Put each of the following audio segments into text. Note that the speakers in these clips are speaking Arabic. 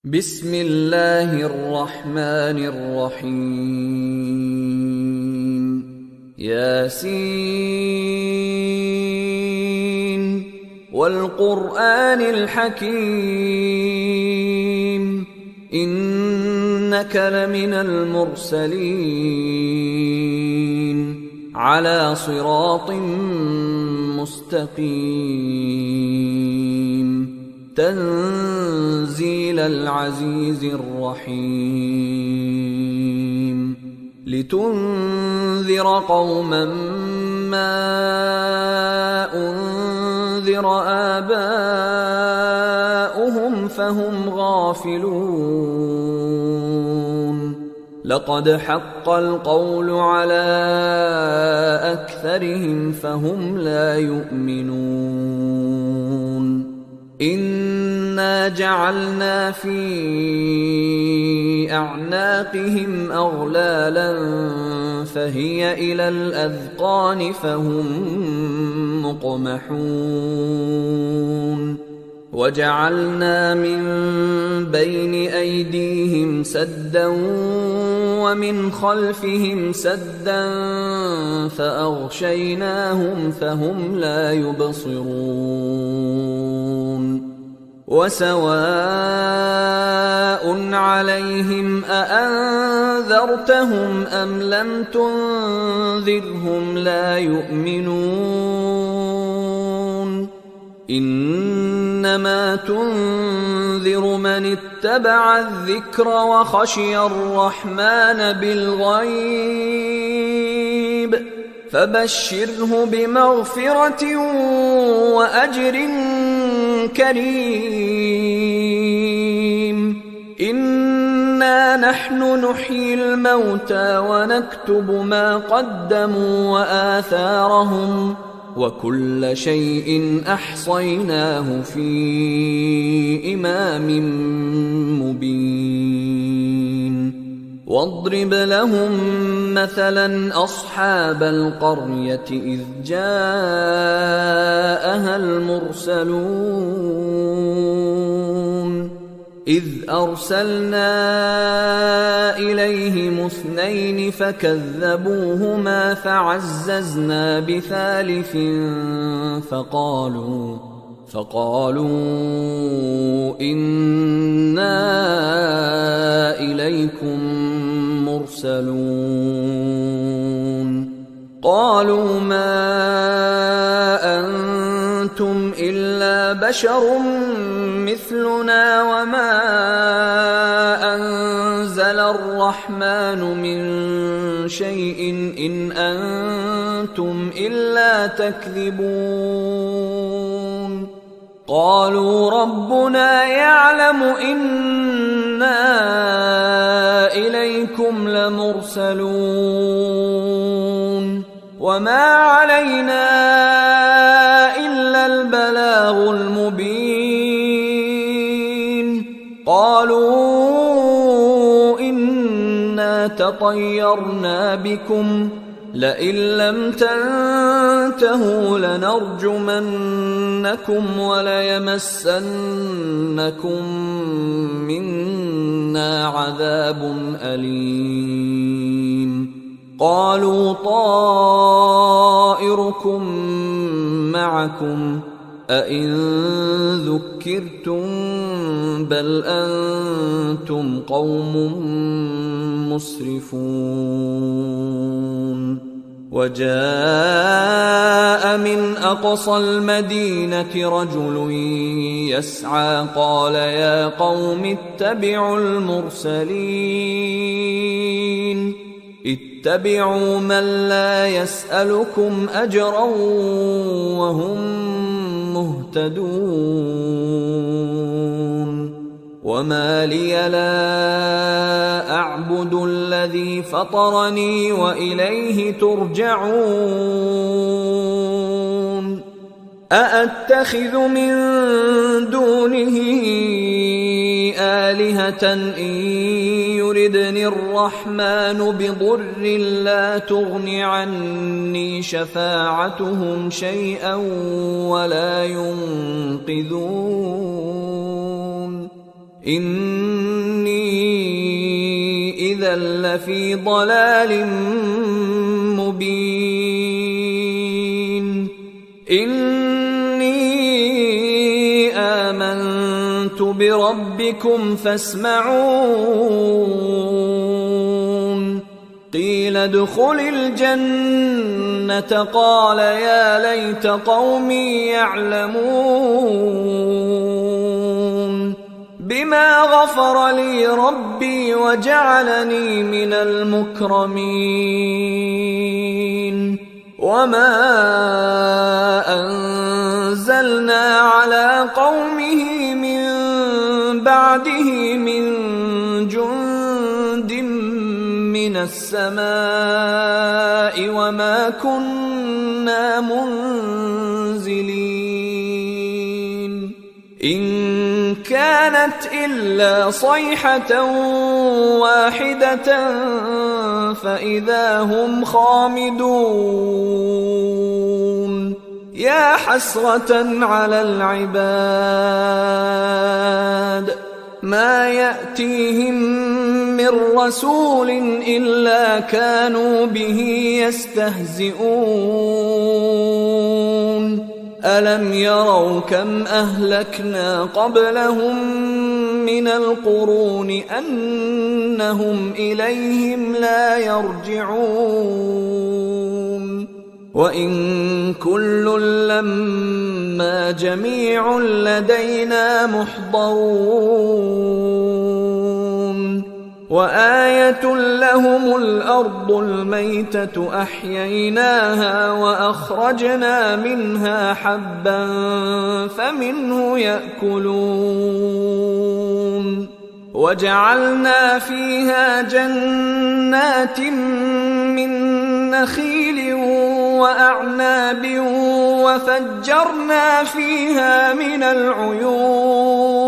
بسم الله الرحمن الرحيم ياسين والقرآن الحكيم إنك لمن المرسلين على صراط مستقيم تنزيل العزيز الرحيم لتنذر قوما ما أنذر آباؤهم فهم غافلون لقد حق القول على أكثرهم فهم لا يؤمنون إنا جعلنا في أعناقهم أغلالا فهي إلى الأذقان فهم مقمحون وجعلنا من بين أيديهم سدا ومن خلفهم سدا فأغشيناهم فهم لا يبصرون وسواء عليهم أأنذرتهم أم لم تنذرهم لا يؤمنون إنما تنذر من اتبع الذكر وخشي الرحمن بالغيب فبشره بمغفرة وأجر كريم إنا نحن نحيي الموتى ونكتب ما قدموا وآثارهم وكل شيء أحصيناه في إمام مبين واضرب لهم مثلا أصحاب القرية إذ جاءها المرسلون إذ أرسلنا إليهم اثنين فكذبوهما فعززنا بثالث فقالوا إنا إليكم مرسلون قالوا ما أنتم إلا بشر مثلنا وما أنزل الرحمن من شيء إن أنتم إلا تكذبون قالوا ربنا يعلم إنا إليكم لمرسلون وما علينا إلا البلاغ المبين قالوا إنا تطيرنا بكم لئن لم تنتهوا لنرجمنكم وليمسنكم منا عذاب أليم قالوا طائركم معكم أئن ذكرتم بل أنتم قوم مسرفون وجاء من أقصى المدينة رجل يسعى قال يا قوم اتبعوا المرسلين اتبعوا من لا يسألكم أجرا وهم مهتدون وما لي لا أعبد الذي فطرني وإليه ترجعون أأتخذ من دونه آلهة إن يردني الرحمن بضر لا تغن عني شفاعتهم شيئا ولا ينقذون إني إذا لفي ضلال مبين إني آمنت بربكم فاسمعون قيل ادخل الجنة قال يا ليت قومي يعلمون بما غفر لي ربي وجعلني من المكرمين وما أنزلنا على قومه من بعده من جند من السماء وما كنا منزلين إن كانت إلا صيحة واحدة فإذا هم خامدون يا حسرة على العباد ما يأتيهم من رسول إلا كانوا به يستهزئون ألم يروا كم أهلكنا قبلهم من القرون أنهم إليهم لا يرجعون وإن كل لما جميع لدينا محضرون وآية لهم الأرض الميتة أحييناها وأخرجنا منها حبا فمنه يأكلون وجعلنا فيها جنات من نخيل وأعناب وفجرنا فيها من العيون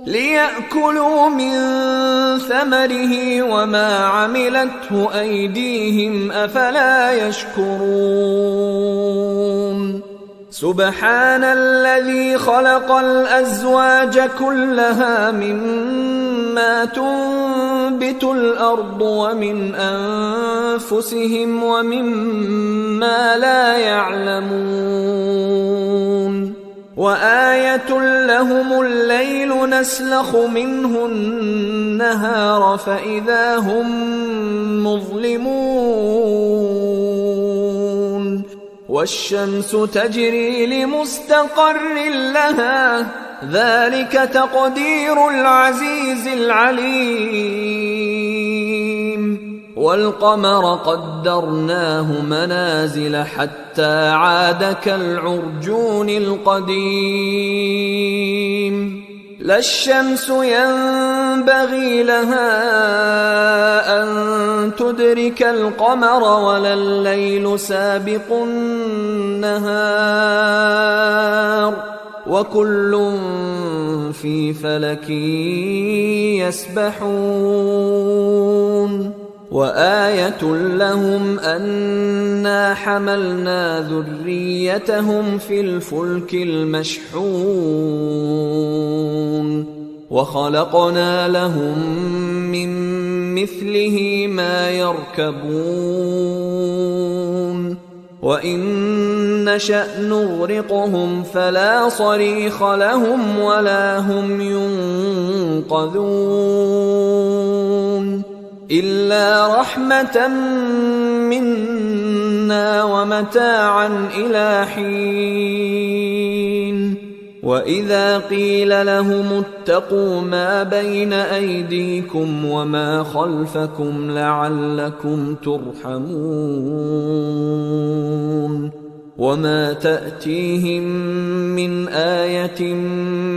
ليأكلوا من ثمره وما عملته أيديهم أفلا يشكرون سبحان الذي خلق الأزواج كلها مما تنبت الأرض ومن أنفسهم ومما لا يعلمون وآية لهم الليل نسلخ منه النهار فإذا هم مظلمون والشمس تجري لمستقر لها ذلك تقدير العزيز العليم والقمر قدرناه منازل حتى عاد كالعرجون القديم لا الشمس ينبغي لها أن تدرك القمر ولا الليل سابق النهار وكل في فلك يسبحون وآية لهم أنا حملنا ذريتهم في الفلك المشحون وخلقنا لهم من مثله ما يركبون وإن نشأ نغرقهم فلا صريخ لهم ولا هم ينقذون إلا رحمة منا ومتاعا إلى حين وإذا قيل لهم اتقوا ما بين أيديكم وما خلفكم لعلكم ترحمون وما تأتيهم من آية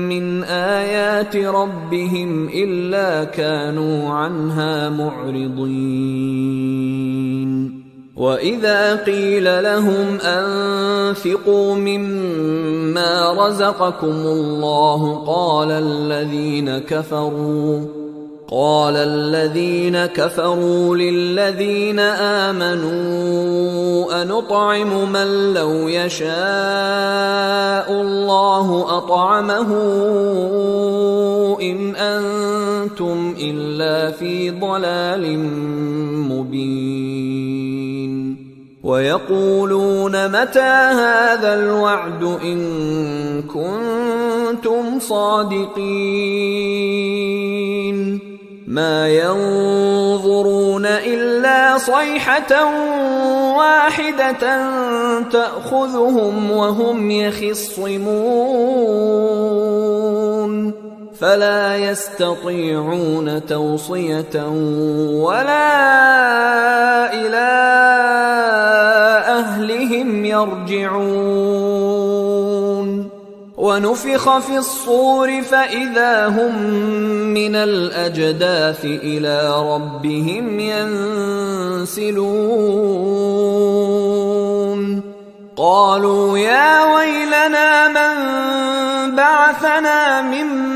من آيات ربهم إلا كانوا عنها معرضين وإذا قيل لهم أنفقوا مما رزقكم الله قال الذين كفروا للذين آمنوا أنطعم من لو يشاء الله أطعمه إن أنتم إلا في ضلال مبين ويقولون متى هذا الوعد إن كنتم صادقين ما ينظرون إلا صيحة واحدة تأخذهم وهم يخصمون فلا يستطيعون توصية ولا إلى أهلهم يرجعون ونفخ في الصور فإذا هم من الأجداث إلى ربهم ينسلون قالوا يا ويلنا من بعثنا من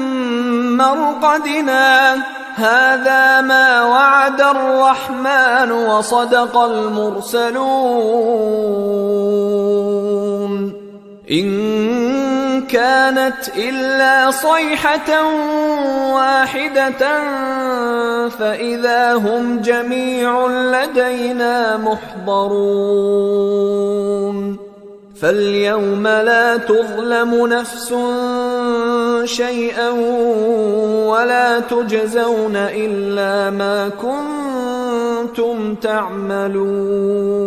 مرقدنا هذا ما وعد الرحمن وصدق المرسلون إن كانت إلا صيحة واحدة فإذا هم جميع لدينا محضرون فاليوم لا تظلم نفس شيئا ولا تجزون إلا ما كنتم تعملون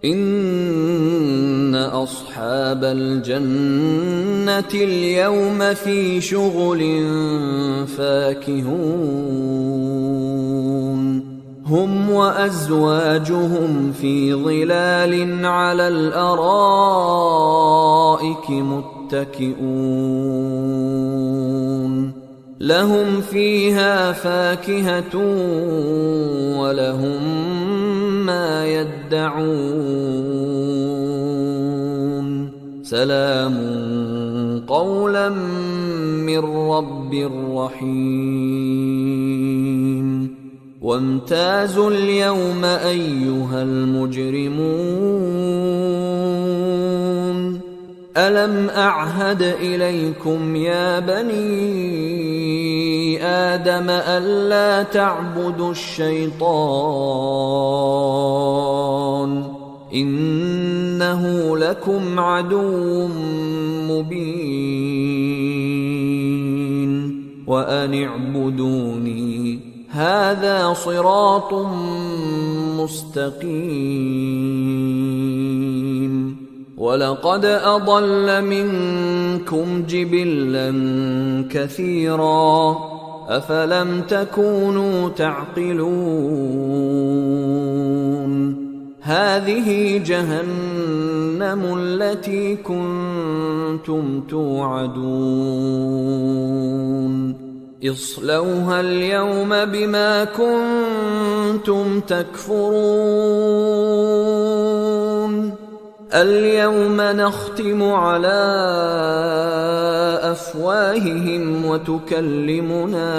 إن أصحاب الجنة اليوم في شغل فاكهون هم وأزواجهم في ظلال على الأرائك متكئون لهم فيها فاكهة ولهم ما يدعون سلام قولا من رب رحيم وامتازوا اليوم أيها المجرمون ألم أعهد إليكم يا بني آدم ألا تعبدوا الشيطان إنه لكم عدو مبين وأن اعبدوني هذا صراط مستقيم ولقد أضل منكم جبلا كثيرا أفلم تكونوا تعقلون هذه جهنم التي كنتم توعدون اصلوها اليوم بما كنتم تكفرون اليوم نختم على أفواههم وتكلمنا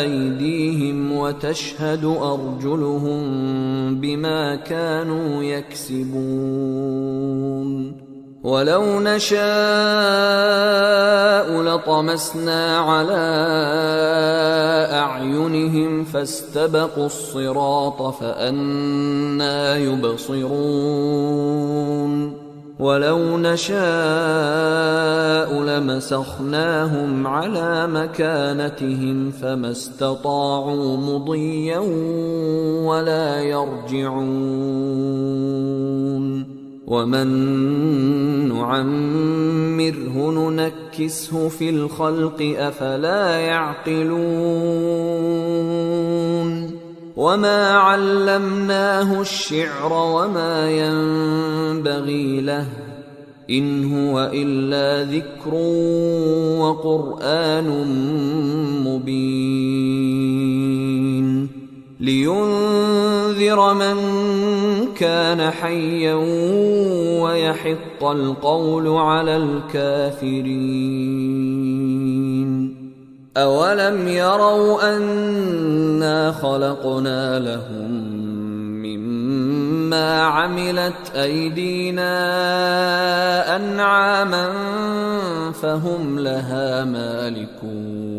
أيديهم وتشهد أرجلهم بما كانوا يكسبون ولو نشاء لطمسنا على أعينهم فاستبقوا الصراط فأنى يبصرون ولو نشاء لمسخناهم على مكانتهم فما استطاعوا مضيا ولا يرجعون ومن نعمره ننكسه في الخلق أفلا يعقلون وما علمناه الشعر وما ينبغي له إن هو إلا ذكر وقرآن مبين لينذر من كان حيا ويحق القول على الكافرين أولم يروا أنا خلقنا لهم مما عملت أيدينا أنعاما فهم لها مالكون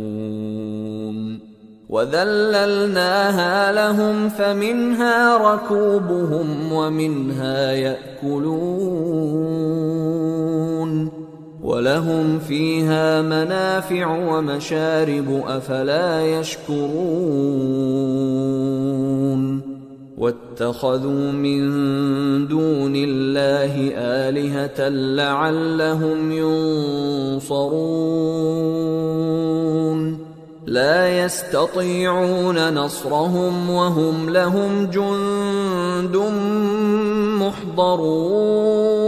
وذللناها لهم فمنها ركوبهم ومنها يأكلون ولهم فيها منافع ومشارب أفلا يشكرون واتخذوا من دون الله آلهة لعلهم ينصرون لا يستطيعون نصرهم وهم لهم جند محضرون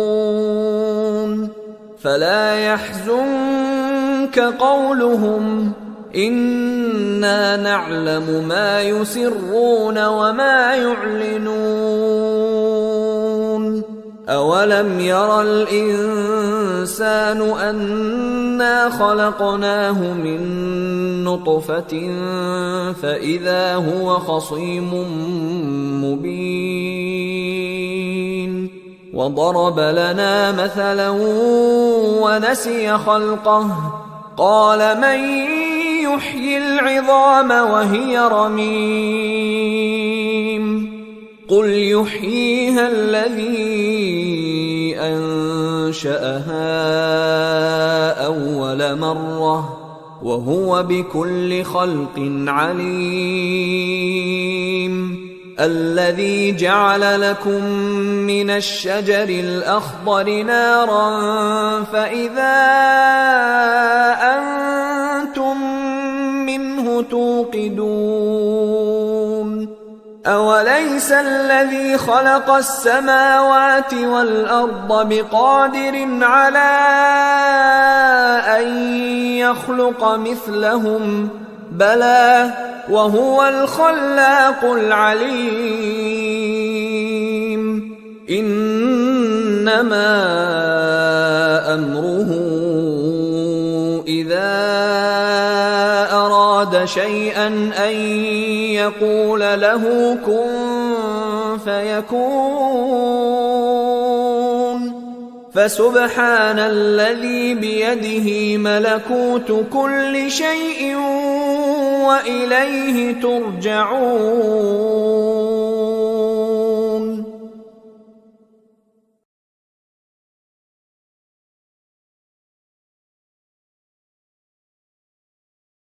فلا يحزنك قولهم إنا نعلم ما يسرون وما يعلنون أولم ير الإنسان أنا خلقناه من نطفة فإذا هو خصيم مبين وضرب لنا مثلا ونسي خلقه قال من يحيي العظام وهي رميم قل يحييها الذي أنشأها أول مرة وهو بكل خلق عليم الذي جعل لكم من الشجر الأخضر نارا فإذا أنتم منه توقدون أوليس الذي خلق السماوات والأرض بقادر على أن يخلق مثلهم بلى وهو الخلاق العليم إنما أمره إذا أراد شيئا أن يقول له كن فيكون فسبحان الذي بيده ملكوت كل شيء وإليه ترجعون